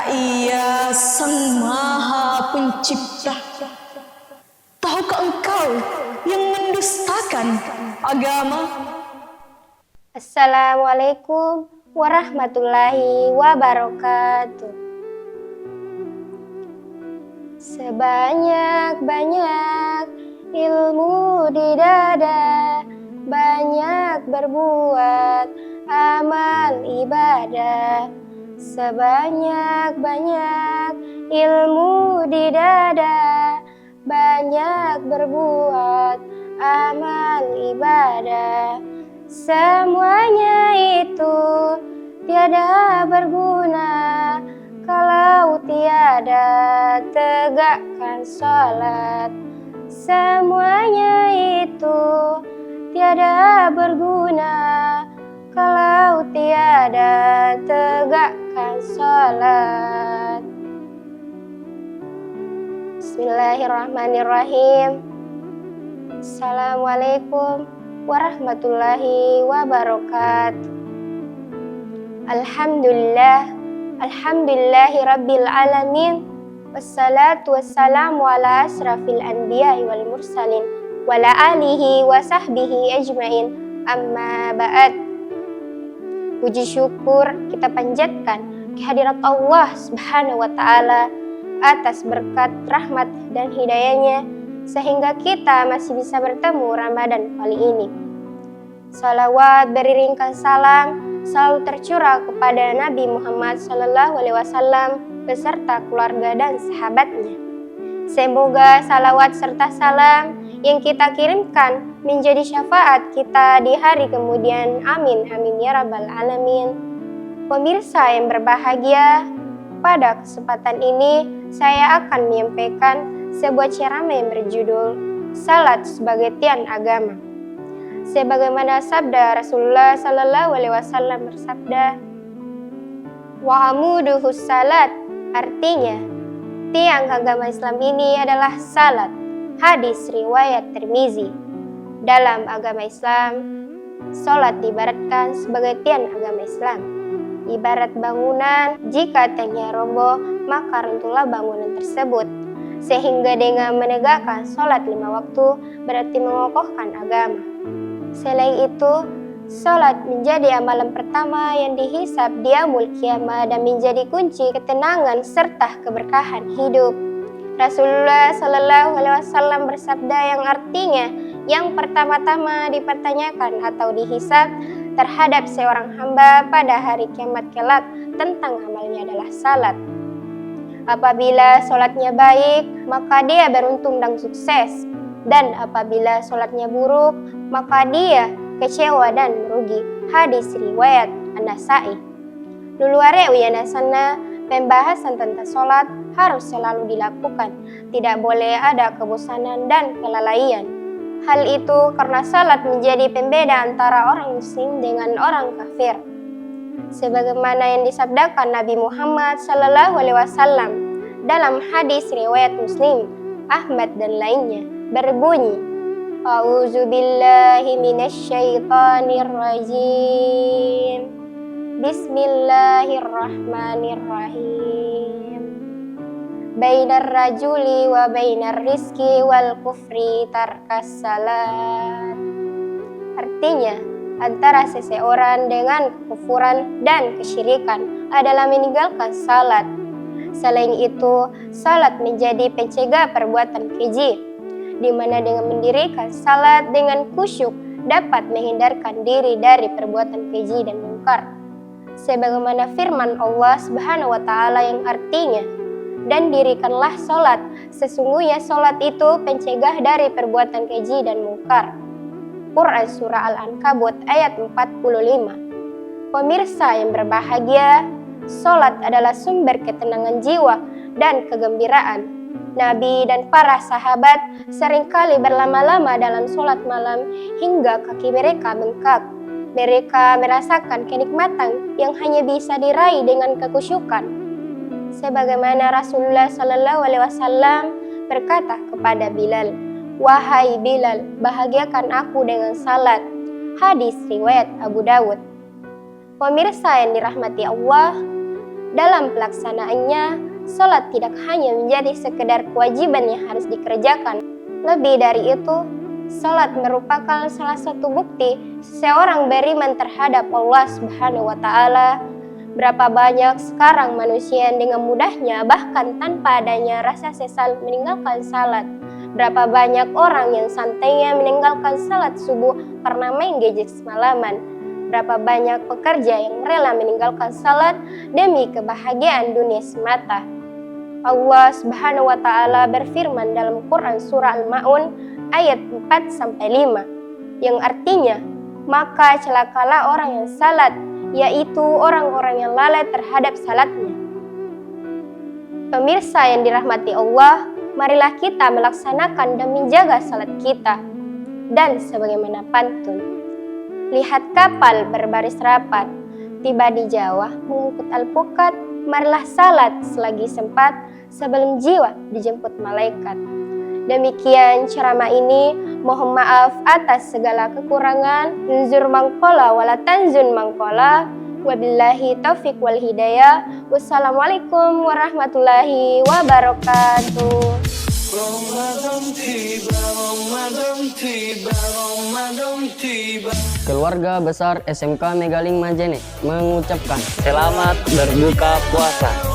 Ia Sang Maha Pencipta. Tahukah engkau yang mendustakan agama? Assalamualaikum warahmatullahi wabarakatuh. Sebanyak-banyak ilmu di dada, banyak berbuat amal ibadah. Sebanyak-banyak ilmu di dada, banyak berbuat amal ibadah. Semuanya itu tiada berguna kalau tiada tegakkan sholat. Semuanya itu tiada berguna kalau tiada tegakkan sholat. Bismillahirrahmanirrahim. Assalamualaikum warahmatullahi wabarakatuh. Alhamdulillahi rabbil alamin. Wassalatu wassalamu ala asrafil anbiya'i wal mursalin wa ala alihi wa sahbihi ajmain. Amma ba'd. Puji syukur kita panjatkan kehadirat Allah Subhanahu wa ta'ala atas berkat rahmat dan hidayahnya sehingga kita masih bisa bertemu Ramadan kali ini. Salawat beriringkan salam selalu tercurah kepada Nabi Muhammad SAW beserta keluarga dan sahabatnya. Semoga salawat serta salam yang kita kirimkan menjadi syafaat kita di hari kemudian. Amin, amin ya rabbal alamin. Pemirsa yang berbahagia, pada kesempatan ini saya akan menyampaikan sebuah ceramah yang berjudul Salat sebagai Tiang Agama. Sebagaimana sabda Rasulullah SAW bersabda, wa amuduhus salat, artinya tiang agama Islam ini adalah salat. Hadis riwayat Tirmizi. Dalam agama Islam, salat diibaratkan sebagai tiang agama Islam. Ibarat bangunan, jika tiangnya roboh maka runtuhlah bangunan tersebut. Sehingga dengan menegakkan salat 5 waktu berarti mengokohkan agama. Selain itu, salat menjadi amalan pertama yang dihisab di yaumul qiyamah dan menjadi kunci ketenangan serta keberkahan hidup. Rasulullah SAW bersabda yang artinya yang pertama-tama dipertanyakan atau dihisab terhadap seorang hamba pada hari kiamat kelak tentang amalnya adalah salat. Apabila salatnya baik, maka dia beruntung dan sukses. Dan apabila salatnya buruk, maka dia kecewa dan merugi. Hadis riwayat An-Nasa'i. Luluare uyana sana, pembahasan tentang salat harus selalu dilakukan. Tidak boleh ada kebosanan dan kelalaian. Hal itu karena salat menjadi pembeda antara orang muslim dengan orang kafir. Sebagaimana yang disabdakan Nabi Muhammad SAW dalam hadis riwayat Muslim, Ahmad dan lainnya berbunyi, A'udzubillahi minasyaitonirrajim. Bismillahirrahmanirrahim. Bainar rajuli wa bainar rizki wal kufri tarkas salat. Artinya, antara seseorang dengan kekufuran dan kesyirikan adalah meninggalkan salat. Selain itu, salat menjadi pencegah perbuatan keji, di mana dengan mendirikan salat dengan khusyuk dapat menghindarkan diri dari perbuatan keji dan mungkar. Sebagaimana firman Allah Subhanahu wa taala yang artinya, dan dirikanlah salat, sesungguhnya salat itu pencegah dari perbuatan keji dan mungkar. Quran Surah Al-Ankabut ayat 45. Pemirsa yang berbahagia, salat adalah sumber ketenangan jiwa dan kegembiraan. Nabi dan para sahabat seringkali berlama-lama dalam salat malam hingga kaki mereka bengkak. Mereka merasakan kenikmatan yang hanya bisa diraih dengan kekhusyukan. Sebagaimana Rasulullah SAW berkata kepada Bilal, wahai Bilal, bahagiakan aku dengan salat. Hadis riwayat Abu Dawud. Pemirsa yang dirahmati Allah, Dalam pelaksanaannya, salat tidak hanya menjadi sekedar kewajiban yang harus dikerjakan. Lebih dari itu, salat merupakan salah satu bukti seseorang beriman terhadap Allah Subhanahu wa Ta'ala. Berapa banyak sekarang manusia yang dengan mudahnya, bahkan tanpa adanya rasa sesal, meninggalkan salat. Berapa banyak orang yang santainya meninggalkan salat subuh karena main gadget semalaman. Berapa banyak pekerja yang rela meninggalkan salat demi kebahagiaan dunia semata. Allah Subhanahu wa Ta'ala berfirman dalam Quran surah Al-Ma'un ayat 4-5 yang artinya, maka celakalah orang yang salat, yaitu orang-orang yang lalai terhadap salatnya. Pemirsa yang dirahmati Allah, marilah kita melaksanakan dan menjaga salat kita. Dan sebagaimana pantun, lihat kapal berbaris rapat, tiba di Jawa mengangkut alpukat, marilah salat selagi sempat, sebelum jiwa dijemput malaikat. Demikian ceramah ini, mohon maaf atas segala kekurangan. Unzur mangkola wala tanzun mangkola. Wabillahi taufiq wal hidayah. Wassalamualaikum warahmatullahi wabarakatuh. Keluarga besar SMK Megaling Majene mengucapkan selamat berbuka puasa.